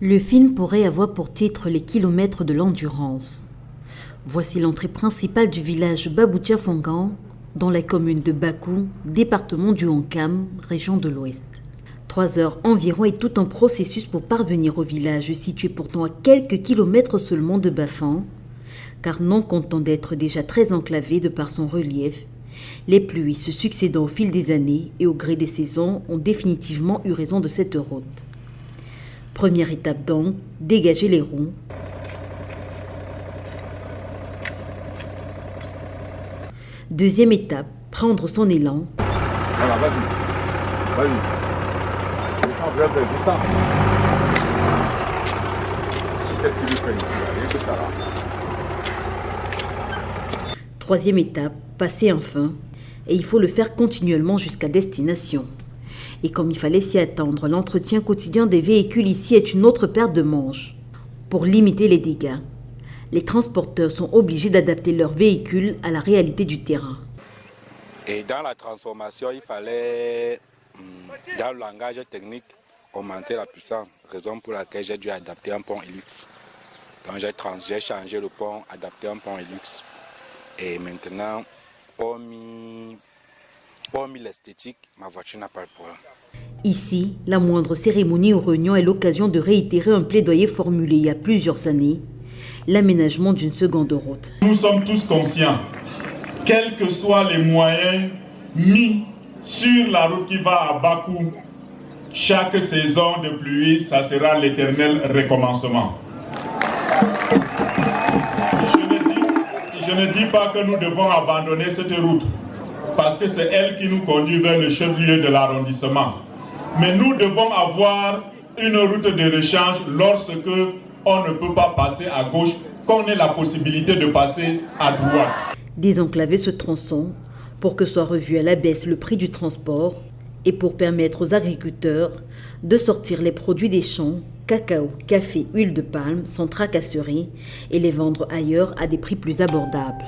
Le film pourrait avoir pour titre Les kilomètres de l'endurance. Voici l'entrée principale du village Baboutia-Fongan, dans la commune de Bakou, département du Hankam, région de l'Ouest. 3 heures environ est tout un processus pour parvenir au village situé pourtant à quelques kilomètres seulement de Bafan, car non content d'être déjà très enclavé de par son relief, les pluies se succédant au fil des années et au gré des saisons ont définitivement eu raison de cette route. Première étape donc, dégager les roues. Deuxième étape, prendre son élan. Voilà, vas-y. Descends. Qu'est-ce qu'il lui fait ici, rien que ça là. Troisième étape, passer enfin. Et il faut le faire continuellement jusqu'à destination. Et comme il fallait s'y attendre, l'entretien quotidien des véhicules ici est une autre paire de manches. Pour limiter les dégâts, les transporteurs sont obligés d'adapter leurs véhicules à la réalité du terrain. Et dans la transformation, il fallait, dans le langage technique, augmenter la puissance, raison pour laquelle j'ai dû adapter un pont Hilux. Donc j'ai changé le pont, adapté un pont Hilux. Et maintenant, hormis l'esthétique, ma voiture n'a pas le problème. Ici, la moindre cérémonie ou réunion est l'occasion de réitérer un plaidoyer formulé il y a plusieurs années, l'aménagement d'une seconde route. Nous sommes tous conscients, quels que soient les moyens mis sur la route qui va à Bakou, chaque saison de pluie, ça sera l'éternel recommencement. Je ne dis pas que nous devons abandonner cette route, parce que c'est elle qui nous conduit vers le chef-lieu de l'arrondissement. Mais nous devons avoir une route de rechange lorsque on ne peut pas passer à gauche, qu'on ait la possibilité de passer à droite. Désenclaver ce tronçon pour que soit revu à la baisse le prix du transport et pour permettre aux agriculteurs de sortir les produits des champs, cacao, café, huile de palme sans tracasserie et les vendre ailleurs à des prix plus abordables.